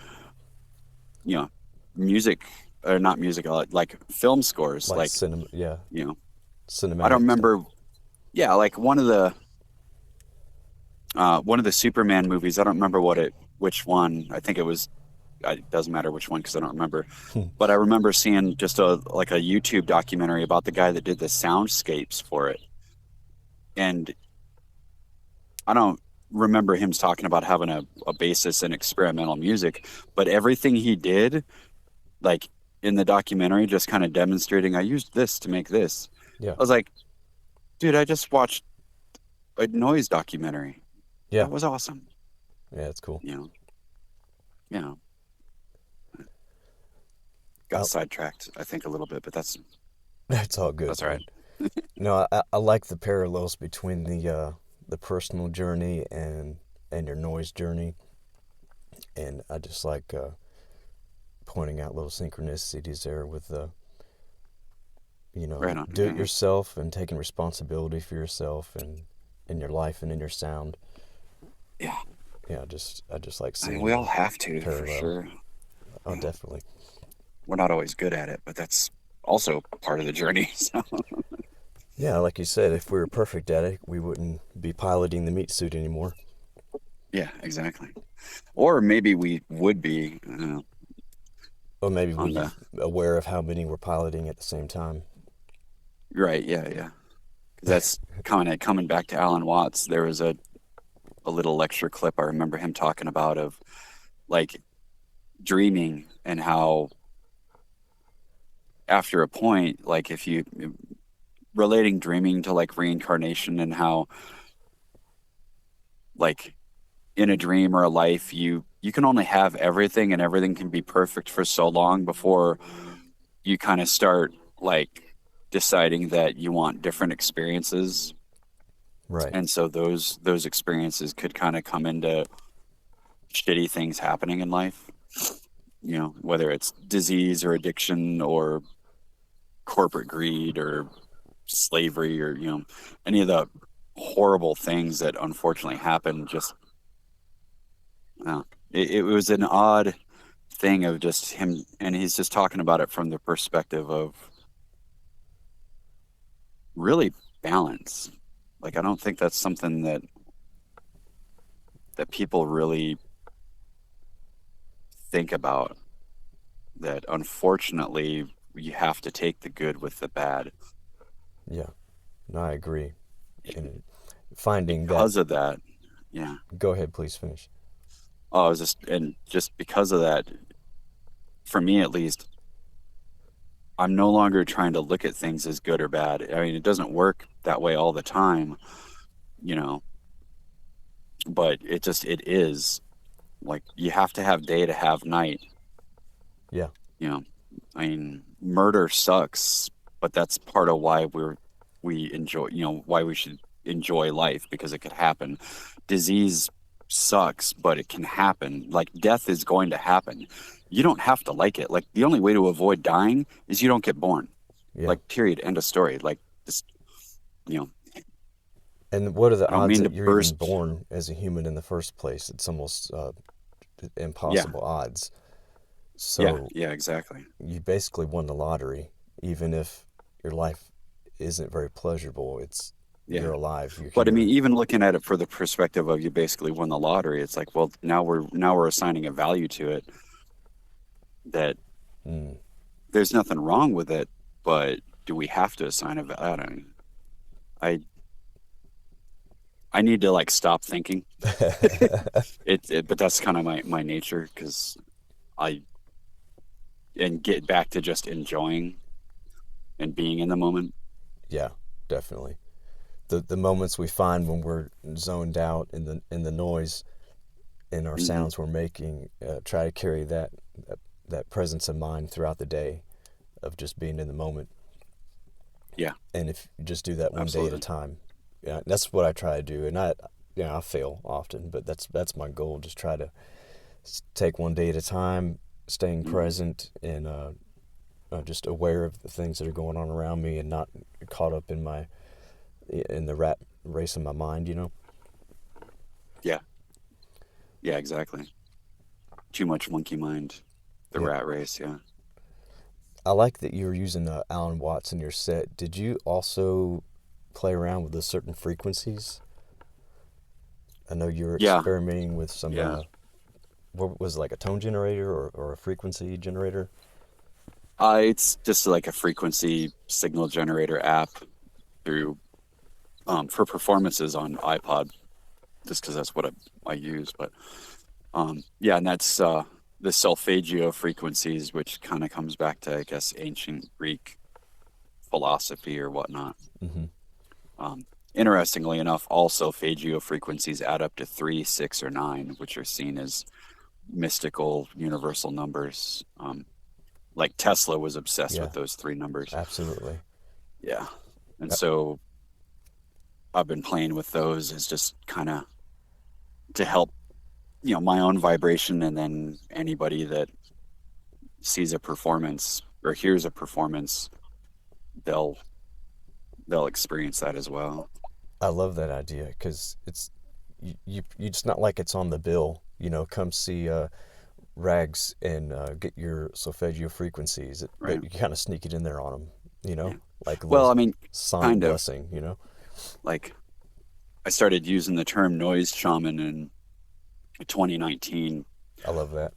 you know, music or not music, like film scores.
Like
Like,
cinema. Yeah.
you know, I don't
Cinematic stuff.
remember. Yeah, like one of the Superman movies. I don't remember which one. I think it was. It doesn't matter which one because I don't remember. But I remember seeing just a YouTube documentary about the guy that did the soundscapes for it, and I don't remember him talking about having a basis in experimental music, but everything he did, like in the documentary, just kind of demonstrating, I used this to make this.
Yeah.
I was like, dude, I just watched a noise documentary.
Yeah.
That was awesome.
Yeah, it's cool.
You know, you know, got
I,
sidetracked, I think, a little bit, but
it's all good,
that's all right.
man. No, I like the parallels between the personal journey and your noise journey, and I just like pointing out little synchronicities there with the
Right on.
do it
Yeah.
yourself and taking responsibility for yourself and in your life and in your sound.
Yeah.
Yeah, I just like
I mean,
seeing
we all
the
have to, for
parallel.
sure.
Oh,
Yeah.
definitely.
We're not always good at it, but that's also part of the journey. So,
Yeah, like you said, if we were perfect at it, we wouldn't be piloting the meat suit anymore.
yeah, exactly. Or maybe we would be
Or maybe we'd
on
be
the
aware of how many we're piloting at the same time.
right. Yeah, yeah. Because that's kind of coming back to Alan Watts. There was a little lecture clip I remember him talking about of like dreaming and how after a point, like if you relating dreaming to like reincarnation and how like in a dream or a life you can only have everything and everything can be perfect for so long before you kind of start like deciding that you want different experiences,
Right.
and so those experiences could kind of come into shitty things happening in life, you know, whether it's disease or addiction or corporate greed or slavery or, you know, any of the horrible things that unfortunately happened. Just it was an odd thing of just him, and he's just talking about it from the perspective of really balance. Like I don't think that's something that people really think about. That unfortunately you have to take the good with the bad
Yeah, no, I agree. And finding that,
because of that. Yeah.
go ahead, please finish.
Oh, I was just because of that, for me at least, I'm no longer trying to look at things as good or bad. I mean, it doesn't work that way all the time, you know, but it is like you have to have day to have night,
Yeah,
you know. I mean, murder sucks, but that's part of why we enjoy, why we should enjoy life because it could happen. Disease sucks, but it can happen. Like death is going to happen. You don't have to like it. Like the only way to avoid dying is you don't get born.
yeah.
Like period, end of story. Like just, you know,
And what are the
I don't
odds
mean to
that you're even
burst.
born as a human in the first place? It's almost
Yeah,
impossible odds.
yeah,
So
yeah, exactly.
you basically won the lottery, even if your life isn't very pleasurable.
Yeah.
You're alive. You're
But I mean,
here.
even looking at it for the perspective of you basically won the lottery, it's like, well, now we're assigning a value to it that
Mm.
there's nothing wrong with it, but do we have to assign a value? I don't. I I need to like stop thinking. But that's kind of my nature because I and get back to just enjoying and being in the moment.
Yeah, definitely. The moments we find when we're zoned out in the noise and our
Hmm.
sounds we're making, try to carry that presence of mind throughout the day of just being in the moment.
Yeah,
And if you just do that one day at a
absolutely.
time, yeah, that's what I try to do. And I fail often, but that's my goal. Just try to take one day at a time, staying
Hmm.
present and just aware of the things that are going on around me and not caught up in the rat race in my mind.
Yeah, yeah, exactly. Too much monkey mind. The
Yeah.
rat race. Yeah.
I like that you were using Alan Watts in your set. Did you also play around with the certain frequencies? I know you were
Yeah,
experimenting with some,
yeah.
what was it, like a tone generator or a frequency generator?
It's just like a frequency signal generator app through for performances on iPod, just because that's what I use. But yeah, and that's the solfeggio frequencies, which kind of comes back to, I guess, ancient Greek philosophy or whatnot.
Mm-hmm.
Um, Interestingly enough, all solfeggio frequencies add up to 3, 6, or 9, which are seen as mystical universal numbers. Like Tesla was obsessed
Yeah,
with those three numbers.
absolutely.
Yeah. And
Uh,
so I've been playing with those as just kind of to help, my own vibration, and then anybody that sees a performance or hears a performance, they'll they'll experience that as well.
I love that idea because it's not like it's on the bill. Come see Rags and get your solfeggio frequencies,
Right.
but you kind of sneak it in there on them.
Yeah.
Like a
Well,
little
I mean,
sonic
kind of
blessing.
like I started using the term noise shaman in 2019,
I love that.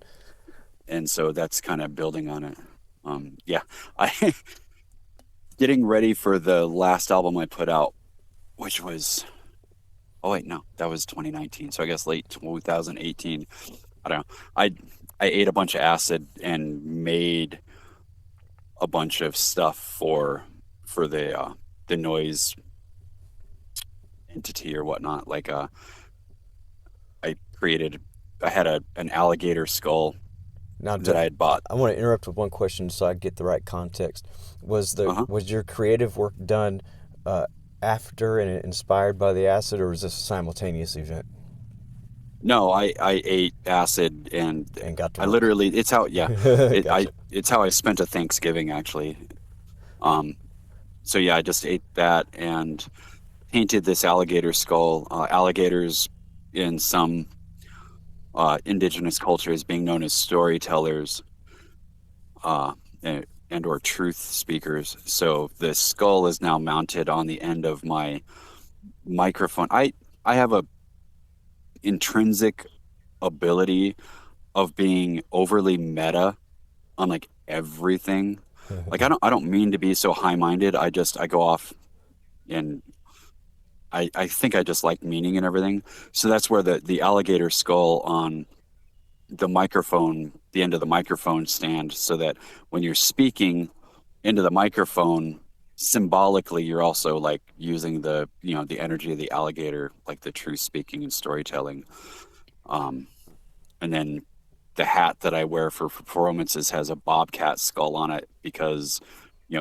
and so that's kind of building on it. Yeah, I getting ready for the last album I put out, which was, oh wait, no, that was 2019. So I guess late 2018. I don't know. I ate a bunch of acid and made a bunch of stuff for the noise entity or whatnot. Like I created, I had an alligator skull
Now,
that I had bought.
I want to interrupt with one question so I get the right context.
Uh-huh.
Was your creative work done uh, after and inspired by the acid, or was this a simultaneous event
No, I ate acid and
and got to
I
work?
literally, it's how, yeah,
Gotcha.
it's how I spent a Thanksgiving actually. Um, so yeah, I just ate that and painted this alligator skull. Alligators in some indigenous cultures being known as storytellers, uh, and or truth speakers. So the skull is now mounted on the end of my microphone. I have a intrinsic ability of being overly meta on like everything. Like I don't mean to be so high-minded. I go off and I think I just like meaning and everything. So that's where the alligator skull on the microphone, the end of the microphone stand, so that when you're speaking into the microphone, symbolically you're also like using the, the energy of the alligator, like the true speaking and storytelling. Um, and then the hat that I wear for performances has a bobcat skull on it because,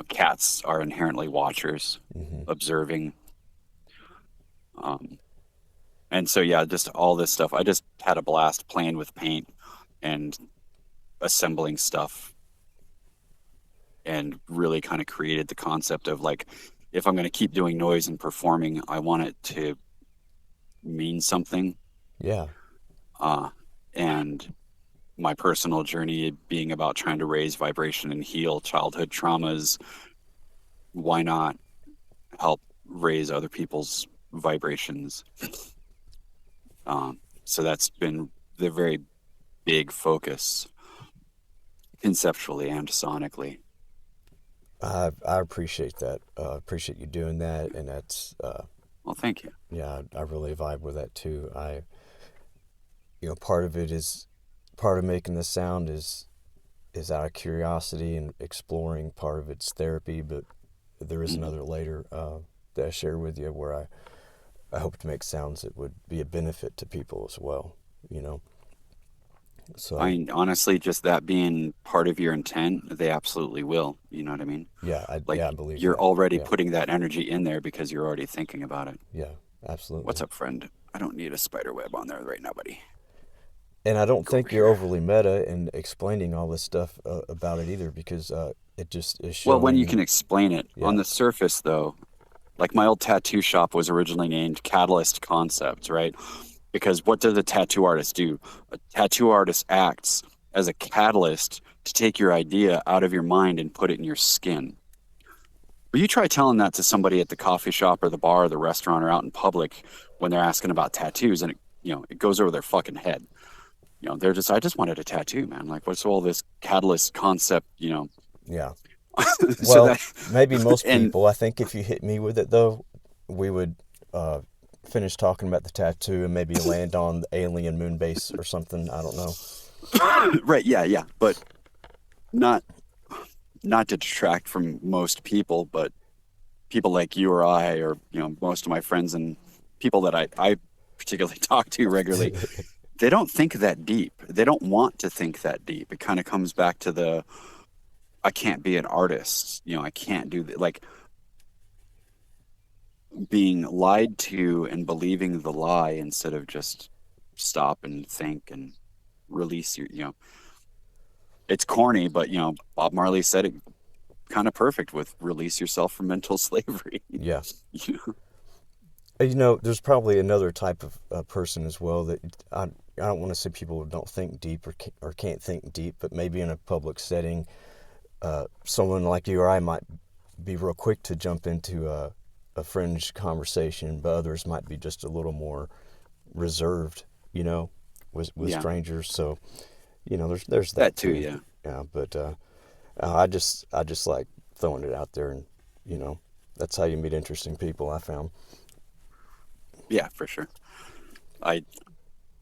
cats are inherently watchers,
Hmm.
observing. Um, and so, yeah, just all this stuff. I just had a blast playing with paint and assembling stuff, and really kind of created the concept of like, if I'm going to keep doing noise and performing, I want it to mean something.
Yeah.
Uh, and my personal journey being about trying to raise vibration and heal childhood traumas, why not help raise other people's vibrations? So that's been the very big focus conceptually and sonically.
I appreciate that. Appreciate you doing that, and that's
Well, thank you.
yeah, I really vibe with that too. Part of it is part of making the sound is out of curiosity and exploring. Part of it's therapy, but there is
Mhm.
another later that I share with you where I hope to make sounds that would be a benefit to people as well. You know,
I
so
mean, honestly, just that being part of your intent, they absolutely will. You know what I mean?
yeah,
Like
I believe
you're
that.
already
Yeah,
putting that energy in there because you're already thinking about it.
yeah,
What's
absolutely.
up, friend? I don't need a spider web on there right now, buddy.
And I don't
Go over
think you're
here.
overly meta in explaining all this stuff about it either, because it just is
Well, when you can
showing.
explain it on
Yeah,
the surface, though, like my old tattoo shop was originally named Catalyst Concepts, right? Because what does a tattoo artist do? A tattoo artist acts as a catalyst to take your idea out of your mind and put it in your skin. But you try telling that to somebody at the coffee shop or the bar or the restaurant or out in public when they're asking about tattoos, and it goes over their fucking head. They're just, I just wanted a tattoo, man. Like, what's all this catalyst concept?
yeah.
So
Well,
that,
maybe most
and
people. I think if you hit me with it though, we would uh, finish talking about the tattoo and maybe land on the alien moon base or something. I don't know.
right, yeah, yeah, but not not to detract from most people, but people like you or I, or most of my friends and people that I particularly talk to regularly, they don't think that deep. They don't want to think that deep. It kind of comes back to the I can't be an artist. I can't do that. Like being lied to and believing the lie instead of just stop and think and release your. It's corny, but Bob Marley said it kind of perfect with release yourself from mental slavery.
Yeah.
You know?
There's probably another type of person as well that I don't want to say people don't think deep or can't think deep, but maybe in a public setting, someone like you or I might be real quick to jump into a fringe conversation, but others might be just a little more reserved, with
Yeah,
strangers. So, there's
that
that
too.
too.
Yeah,
Yeah, but I just like throwing it out there, and you know, that's how you meet interesting people. I found.
yeah, for sure. I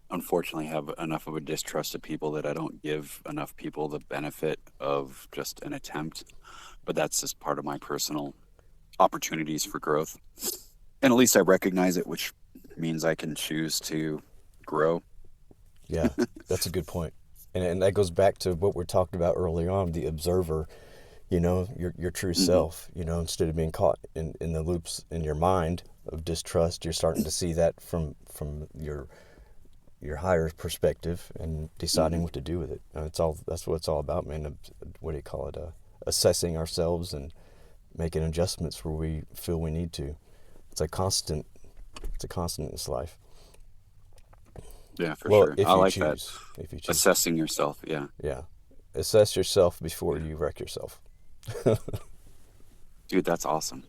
unfortunately have enough of a distrust of people that I don't give enough people the benefit of just an attempt. But that's just part of my personal opportunities for growth. And at least I recognize it, which means I can choose to grow.
Yeah, that's a good point. And that goes back to what we talked about early on, the observer, your true
Hmm.
self, instead of being caught in the loops in your mind of distrust, you're starting to see that from your higher perspective and deciding
Hmm.
what to do with it. And that's what it's all about, man. What do you call it? Assessing ourselves and making adjustments where we feel we need to. it's a constant. It's a constant in this life.
Yeah, for
Well,
sure.
if
I
you
like that.
choose, if you choose,
Assessing yourself. Yeah.
yeah, assess yourself before you wreck yourself.
Dude, that's awesome.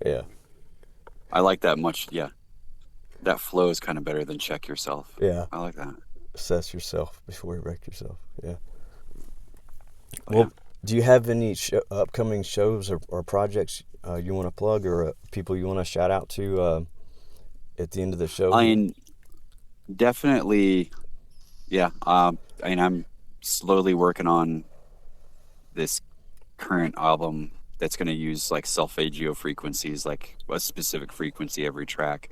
Yeah,
I like that much. Yeah. That flow is kind of better than check yourself.
yeah.
I like that.
Assess yourself before you wreck yourself. Yeah.
Oh, yeah.
Well, do you have any upcoming shows or projects you want to plug, or people you want to shout out to at the end of the show
I
here?
mean, definitely. Yeah. I mean, I'm slowly working on this current album that's going to use like solfeggio frequencies, like a specific frequency every track,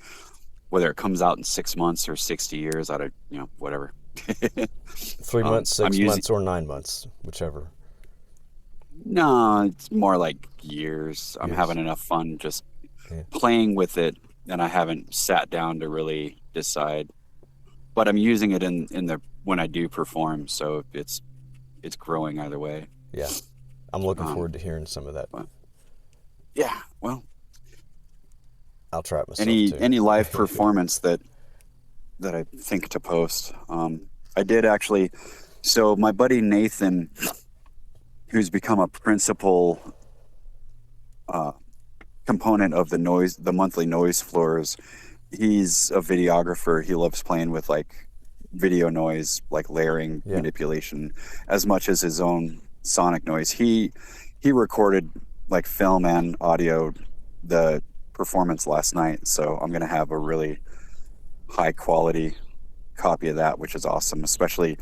whether it comes out in 6 months or 60 years, out of, whatever.
3 months,
I'm
six
using,
months, or 9 months, whichever.
no, it's more like years. I'm
Years.
having enough fun just
Yeah.
playing with it, and I haven't sat down to really decide. But I'm using it in the when I do perform, so it's growing either way.
Yeah. I'm looking
Um,
forward to hearing some of that.
but yeah, well,
I'll try it myself
any
too.
any live performance that I think to post. I did actually. So my buddy Nathan, who's become a principal uh, component of the monthly noise floors, he's a videographer. He loves playing with like video noise, like layering
Yeah.
manipulation, as much as his own sonic noise. He recorded like film and audio the performance last night, so I'm gonna have a really high quality copy of that, which is awesome. Especially,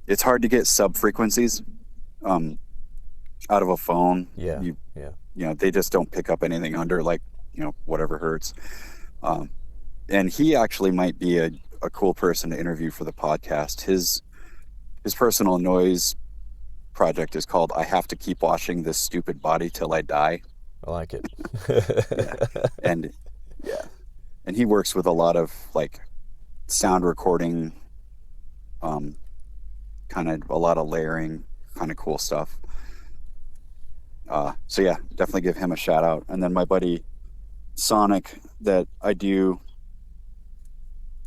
it's hard to get sub frequencies um, out of a phone.
Yeah.
You
Yeah.
they just don't pick up anything under like whatever hertz. Um, and he actually might be a cool person to interview for the podcast. His personal noise project is called "I Have to Keep Washing This Stupid Body Till I Die."
I like it.
Yeah, and yeah, and he works with a lot of like sound recording, kind of a lot of layering, kind of cool stuff. So yeah, definitely give him a shout out. And then my buddy Sonic, that I do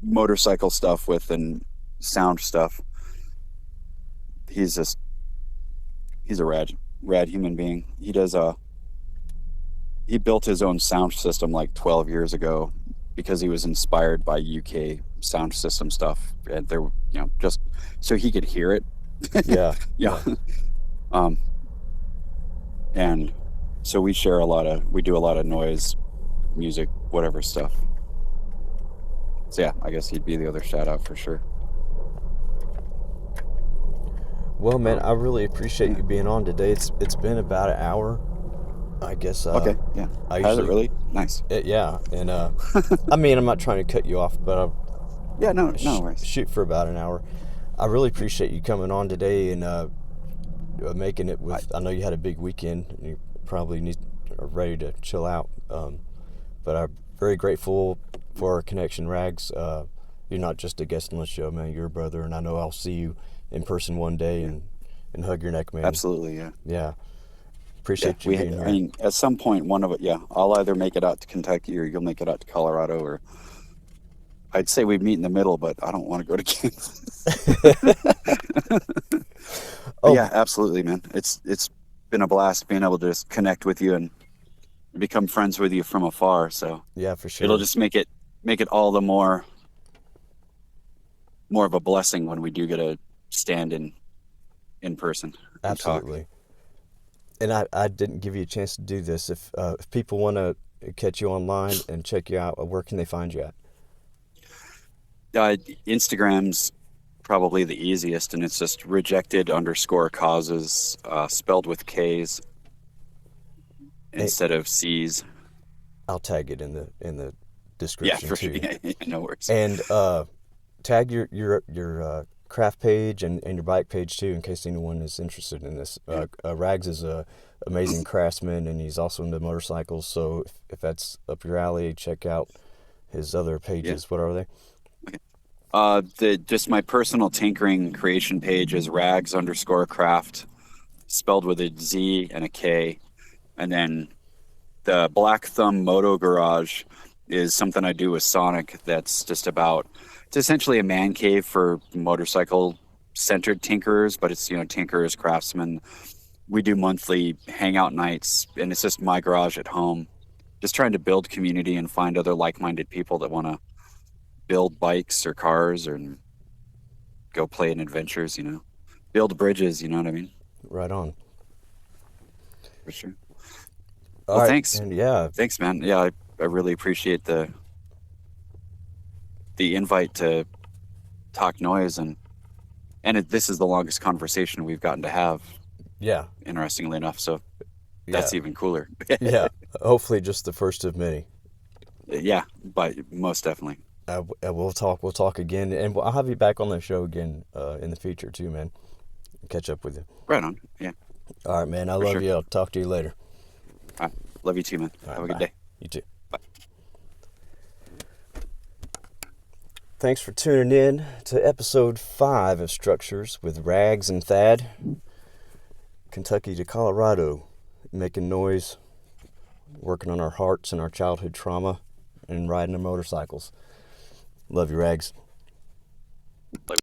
motorcycle stuff with and sound stuff. He's a rad human being. He built his own sound system like 12 years ago because he was inspired by UK sound system stuff, and there, just so he could hear it.
Yeah.
Yeah. And so we do a lot of noise, music, whatever stuff. So yeah, I guess he'd be the other shout out for sure.
Well, man, I really appreciate you being on today. It's been about an hour, I guess.
Okay, yeah.
I
Has it
usually,
really? Nice.
yeah, and I mean, I'm not trying to cut you off, but
Yeah, no
I'll
worries.
shoot for about an hour. I really appreciate you coming on today and making it with. I know you had a big weekend, and you probably are ready to chill out. But I'm very grateful for our connection, Rags. You're not just a guest on the show, man. You're a brother, and I know I'll see you in person one day and hug your neck, man.
Absolutely, yeah.
Yeah. Appreciate you being here.
I mean, at some point, one of it, yeah, I'll either make it out to Kentucky or you'll make it out to Colorado, or I'd say we meet in the middle, but I don't want to go to Kansas.
Oh.
Yeah, absolutely, man. It's been a blast being able to just connect with you and become friends with you from afar. So
Yeah, for sure.
it'll just make it all the more of a blessing when we do get to stand in person. And talk.
Absolutely. And I didn't give you a chance to do this. If people want to catch you online and check you out, where can they find you at?
Instagram's probably the easiest, and it's just rejected_causes, spelled with K's instead of C's.
I'll tag it in the
Yeah,
description
for
too.
sure. Yeah, no worries.
And tag your craft page and your bike page too, in case anyone is interested in this. Rags is a amazing craftsman, and he's also into motorcycles. So if that's up your alley, check out his other pages.
Yeah.
What are they?
Just my personal tinkering creation page is Ragz_craft, spelled with a Z and a K, and then The Black Thumb Moto Garage is something I do with Sonic that's just about, it's essentially a man cave for motorcycle centered tinkerers, but it's, tinkerers, craftsmen. We do monthly hangout nights, and it's just my garage at home, just trying to build community and find other like-minded people that want to build bikes or cars or go play in adventures, build bridges, you know what I mean?
Right on.
For sure.
All
Well,
right,
thanks.
and yeah,
Thanks, man. Yeah, I really appreciate the invite to talk noise, this is the longest conversation we've gotten to have,
yeah,
interestingly enough. So
yeah,
that's even cooler.
yeah. Hopefully, just the first of many.
Yeah, but most definitely.
We'll talk. We'll talk again, and I'll have you back on the show again in the future too, man. Catch up with you.
Right on. Yeah,
All right, man. I
for
love
sure.
you. I'll talk to you later.
All right. Love you too, man.
All
Have
right,
a good
bye.
day.
You too.
Bye.
Thanks for tuning in to episode 5 of Structures with Ragz and Thad. Kentucky to Colorado, making noise, working on our hearts and our childhood trauma, and riding our motorcycles. Love you, Ragz.
Love